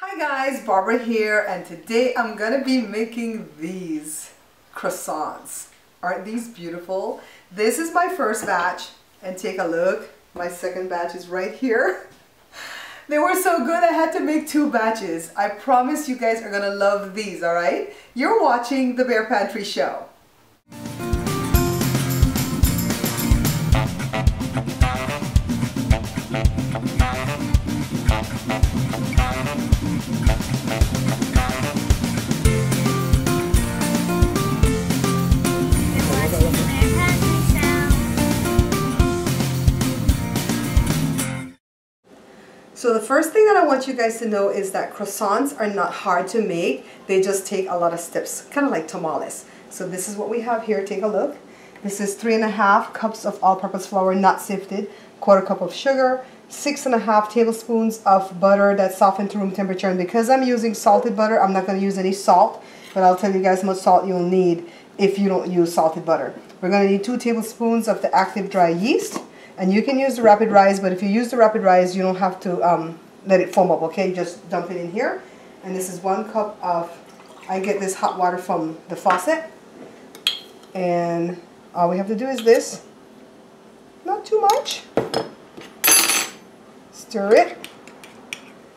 Hi guys, Barbara here, and today I'm gonna be making these croissants. Aren't these beautiful? This is my first batch, and take a look. My second batch is right here. They were so good I had to make 2 batches. I promise you guys are gonna love these, alright? You're watching the Bear Pantry Show. So the first thing that I want you guys to know is that croissants are not hard to make. They just take a lot of steps, kind of like tamales. So this is what we have here. Take a look. This is 3½ cups of all-purpose flour, not sifted, 1/4 cup of sugar, 6½ tablespoons of butter that's softened to room temperature. And because I'm using salted butter, I'm not going to use any salt, but I'll tell you guys how much salt you'll need if you don't use salted butter. We're going to need 2 tablespoons of the active dry yeast. And you can use the rapid rise, but if you use the rapid rise, you don't have to let it foam up, okay? Just dump it in here. And this is 1 cup of, I get this hot water from the faucet. And all we have to do is this. Not too much. Stir it.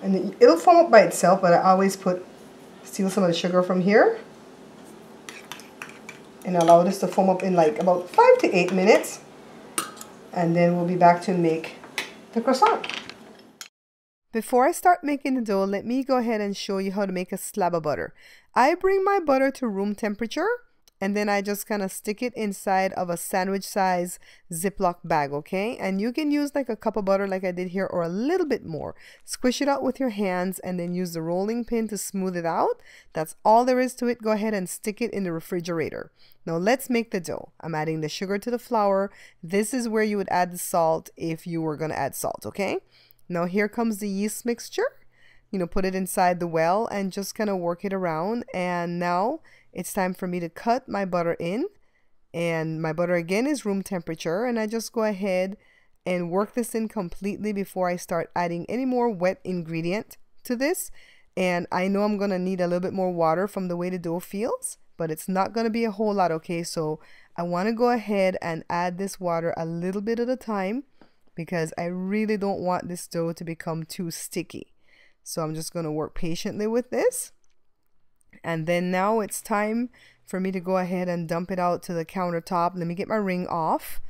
And it'll foam up by itself, but I always steal some of the sugar from here. And allow this to foam up in like about 5 to 8 minutes. And then we'll be back to make the croissant. Before I start making the dough, let me go ahead and show you how to make a slab of butter. I bring my butter to room temperature, and then I just kind of stick it inside of a sandwich size Ziploc bag, okay? And you can use like a cup of butter like I did here, or a little bit more. Squish it out with your hands and then use the rolling pin to smooth it out. That's all there is to it. Go ahead and stick it in the refrigerator. Now let's make the dough. I'm adding the sugar to the flour. This is where you would add the salt if you were going to add salt, okay? Now here comes the yeast mixture. You know, put it inside the well and just kind of work it around. And now it's time for me to cut my butter in. And my butter again is room temperature. And I just go ahead and work this in completely before I start adding any more wet ingredient to this. And I know I'm going to need a little bit more water from the way the dough feels, but it's not going to be a whole lot, okay? So I want to go ahead and add this water a little bit at a time because I really don't want this dough to become too sticky. So I'm just going to work patiently with this. And then now it's time for me to go ahead and dump it out to the countertop. Let me get my ring off.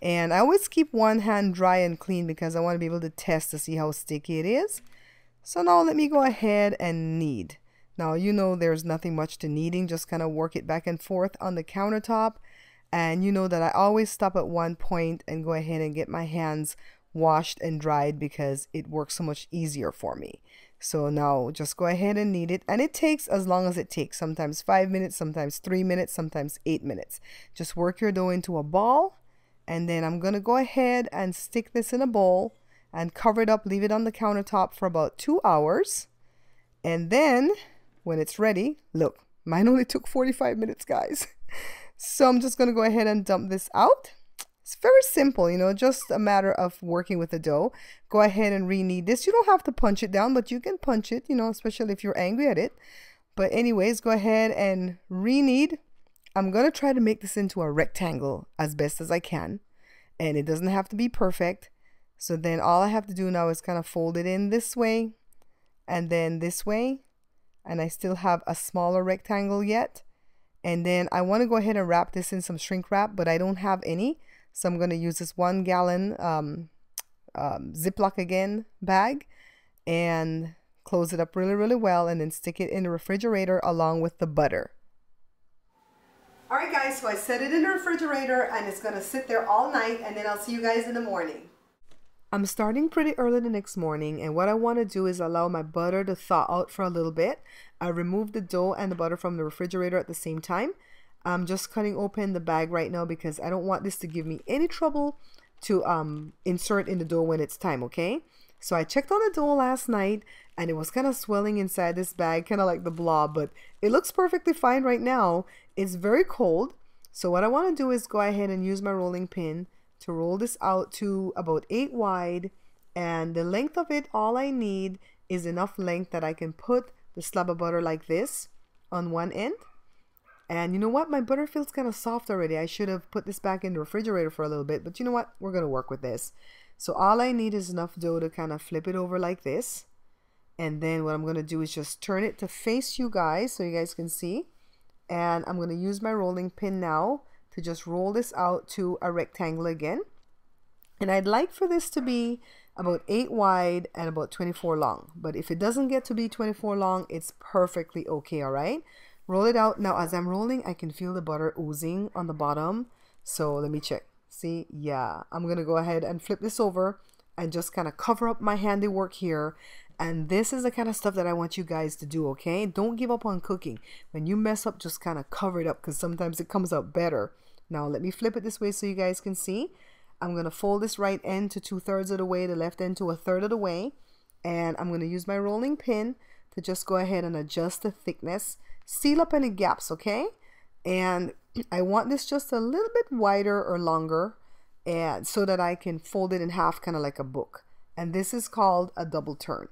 And I always keep one hand dry and clean because I want to be able to test to see how sticky it is. So now let me go ahead and knead. Now, you know there's nothing much to kneading, just kind of work it back and forth on the countertop. And you know that I always stop at one point and go ahead and get my hands washed and dried because it works so much easier for me. So now just go ahead and knead it. And it takes as long as it takes, sometimes 5 minutes, sometimes 3 minutes, sometimes 8 minutes. Just work your dough into a ball. And then I'm going to go ahead and stick this in a bowl and cover it up, leave it on the countertop for about 2 hours. And then when it's ready, look, mine only took 45 minutes, guys. So I'm just going to go ahead and dump this out. It's very simple, you know, just a matter of working with the dough. Go ahead and re-knead this. You don't have to punch it down, but you can punch it, you know, especially if you're angry at it. But anyways, go ahead and re-knead. I'm going to try to make this into a rectangle as best as I can. And it doesn't have to be perfect. So then all I have to do now is kind of fold it in this way and then this way. And I still have a smaller rectangle yet. And then I want to go ahead and wrap this in some shrink wrap, but I don't have any. So I'm going to use this 1 gallon Ziploc again bag and close it up really, really well and then stick it in the refrigerator along with the butter. All right, guys, so I set it in the refrigerator and it's going to sit there all night, and then I'll see you guys in the morning. I'm starting pretty early the next morning, and what I want to do is allow my butter to thaw out for a little bit. I removed the dough and the butter from the refrigerator at the same time. I'm just cutting open the bag right now because I don't want this to give me any trouble to insert in the dough when it's time, okay? So I checked on the dough last night and it was kind of swelling inside this bag, kind of like the blob, but it looks perfectly fine right now. It's very cold. So what I want to do is go ahead and use my rolling pin to roll this out to about 8 wide, and the length of it, all I need is enough length that I can put the slab of butter like this on one end. And you know what? My butter feels kind of soft already. I should have put this back in the refrigerator for a little bit, but you know what? We're going to work with this. So all I need is enough dough to kind of flip it over like this. And then what I'm going to do is just turn it to face you guys so you guys can see. And I'm going to use my rolling pin now to just roll this out to a rectangle again. And I'd like for this to be about 8 wide and about 24 long. But if it doesn't get to be 24 long, it's perfectly okay, all right? Roll it out. Now, as I'm rolling, I can feel the butter oozing on the bottom. So let me check. See? Yeah. I'm going to go ahead and flip this over and just kind of cover up my handiwork here. And this is the kind of stuff that I want you guys to do, okay? Don't give up on cooking. When you mess up, just kind of cover it up because sometimes it comes out better. Now, let me flip it this way so you guys can see. I'm going to fold this right end to 2/3 of the way, the left end to 1/3 of the way. And I'm going to use my rolling pin to just go ahead and adjust the thickness. Seal up any gaps, okay? And I want this just a little bit wider or longer, and so that I can fold it in half, kind of like a book. And this is called a double turn.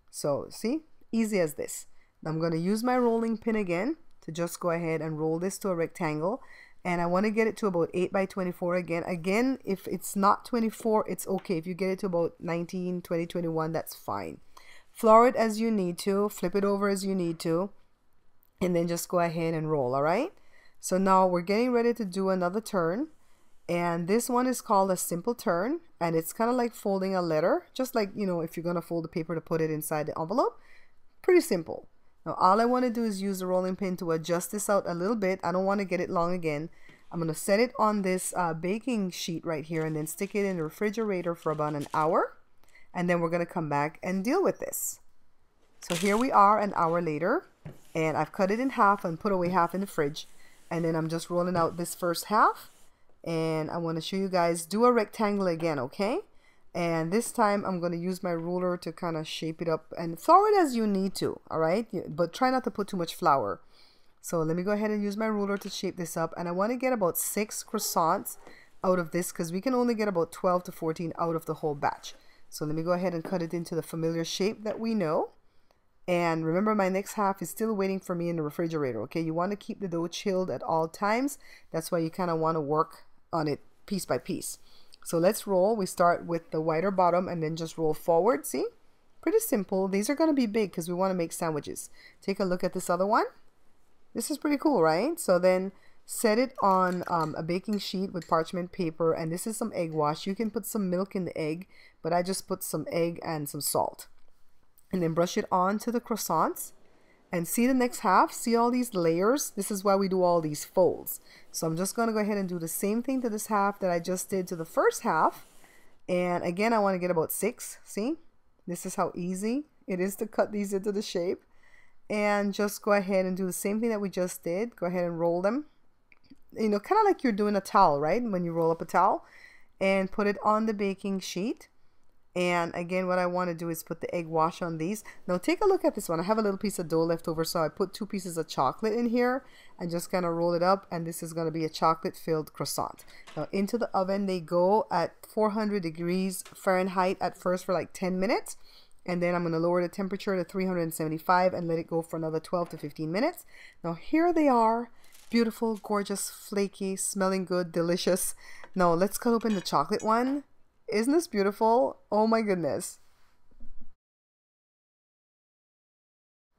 So see, easy as this. I'm going to use my rolling pin again to just go ahead and roll this to a rectangle. And I want to get it to about 8 by 24 again. Again, if it's not 24, it's okay. If you get it to about 19, 20, 21, that's fine. Flour it as you need to, flip it over as you need to, and then just go ahead and roll, all right? So now we're getting ready to do another turn. And this one is called a simple turn. And it's kind of like folding a letter. Just like, you know, if you're going to fold the paper to put it inside the envelope. Pretty simple. Now all I want to do is use the rolling pin to adjust this out a little bit. I don't want to get it long again. I'm going to set it on this baking sheet right here and then stick it in the refrigerator for about an hour. And then we're going to come back and deal with this. So here we are an hour later. And I've cut it in half and put away half in the fridge. And then I'm just rolling out this first half. And I want to show you guys, do a rectangle again, okay? And this time I'm going to use my ruler to kind of shape it up and flour it as you need to, all right? But try not to put too much flour. So let me go ahead and use my ruler to shape this up. And I want to get about 6 croissants out of this because we can only get about 12 to 14 out of the whole batch. So let me go ahead and cut it into the familiar shape that we know. And remember, my next half is still waiting for me in the refrigerator, okay? You want to keep the dough chilled at all times. That's why you kind of want to work on it piece by piece. So let's roll. We start with the wider bottom and then just roll forward, see? Pretty simple. These are going to be big because we want to make sandwiches. Take a look at this other one. This is pretty cool, right? So then set it on a baking sheet with parchment paper, and this is some egg wash. You can put some milk in the egg, but I just put some egg and some salt. And then brush it on to the croissants. And see the next half? See all these layers? This is why we do all these folds. So I'm just going to go ahead and do the same thing to this half that I just did to the first half. And again, I want to get about 6. See? This is how easy it is to cut these into the shape. And just go ahead and do the same thing that we just did. Go ahead and roll them. You know, kind of like you're doing a towel, right? When you roll up a towel. And put it on the baking sheet. And again, what I want to do is put the egg wash on these. Now take a look at this one. I have a little piece of dough left over, so I put 2 pieces of chocolate in here and just kind of roll it up. And this is going to be a chocolate filled croissant. Now into the oven they go at 400 degrees Fahrenheit at first for like 10 minutes. And then I'm going to lower the temperature to 375 and let it go for another 12 to 15 minutes. Now here they are. Beautiful, gorgeous, flaky, smelling good, delicious. Now let's cut open the chocolate one. Isn't this beautiful? Oh my goodness.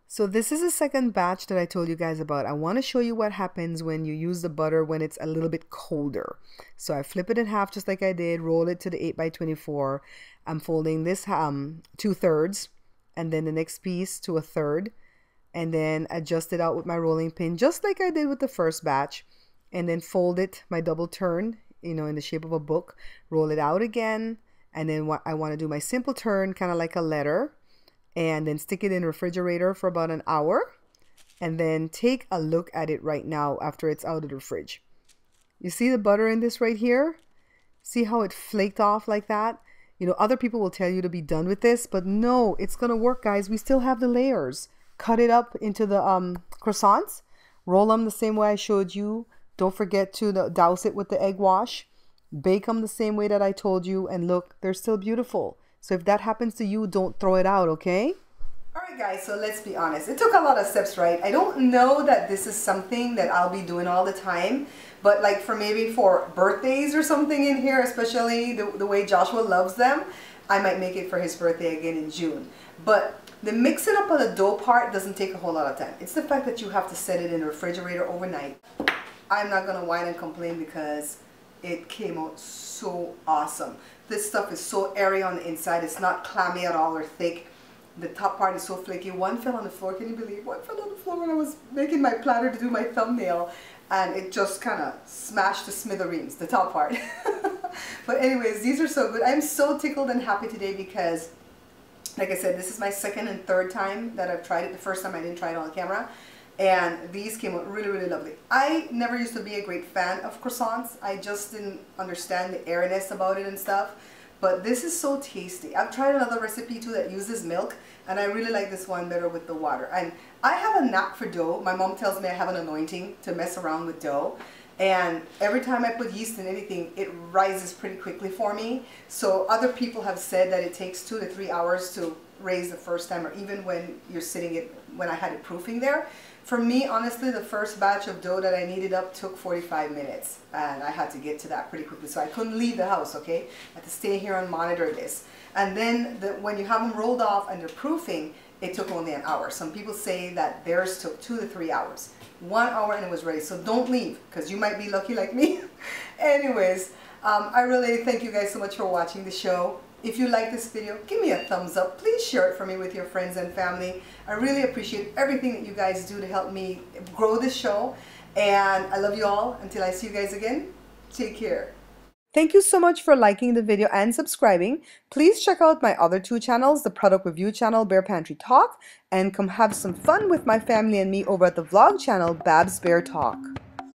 So this is the second batch that I told you guys about. I want to show you what happens when you use the butter when it's a little bit colder. So I flip it in half just like I did, roll it to the 8 by 24. I'm folding this 2/3 and then the next piece to 1/3 and then adjust it out with my rolling pin just like I did with the first batch, and then fold it, my double turn, you know, in the shape of a book, roll it out again, and then I want to do my simple turn, kind of like a letter, and then stick it in the refrigerator for about an hour, and then take a look at it right now after it's out of the fridge. You see the butter in this right here? See how it flaked off like that? You know, other people will tell you to be done with this, but no, it's going to work, guys. We still have the layers. Cut it up into the croissants, roll them the same way I showed you. Don't forget to douse it with the egg wash. Bake them the same way that I told you. And look, they're still beautiful. So if that happens to you, don't throw it out, okay? Guys, so let's be honest. It took a lot of steps, right? I don't know that this is something that I'll be doing all the time, but like for birthdays or something in here, especially the way Joshua loves them, I might make it for his birthday again in June. But the mixing up of the dough part doesn't take a whole lot of time. It's the fact that you have to set it in the refrigerator overnight. I'm not gonna whine and complain because it came out so awesome. This stuff is so airy on the inside. It's not clammy at all or thick. The top part is so flaky. One fell on the floor. Can you believe? One fell on the floor when I was making my platter to do my thumbnail, and it just kind of smashed to smithereens, the top part. But anyways, these are so good. I'm so tickled and happy today because, like I said, this is my second and third time that I've tried it. The first time I didn't try it on camera, and these came out really, really lovely. I never used to be a great fan of croissants. I just didn't understand the airiness about it and stuff. But this is so tasty. I've tried another recipe too that uses milk, and I really like this one better with the water. And I have a knack for dough. My mom tells me I have an anointing to mess around with dough. And every time I put yeast in anything, it rises pretty quickly for me. So other people have said that it takes 2 to 3 hours to raise the first time, or even when you're sitting it, when I had it proofing there. For me, honestly, the first batch of dough that I kneaded up took 45 minutes, and I had to get to that pretty quickly, so I couldn't leave the house, okay? I had to stay here and monitor this. And then when you have them rolled off and they're proofing, it took only an hour. Some people say that theirs took 2 to 3 hours. 1 hour and it was ready, so don't leave, because you might be lucky like me. Anyways, I really thank you guys so much for watching the show. If you like this video, give me a thumbs up. Please share it for me with your friends and family. I really appreciate everything that you guys do to help me grow this show. And I love you all. Until I see you guys again, take care. Thank you so much for liking the video and subscribing. Please check out my other 2 channels, the product review channel, Bear Pantry Talk, and come have some fun with my family and me over at the vlog channel, Babs Bear Talk.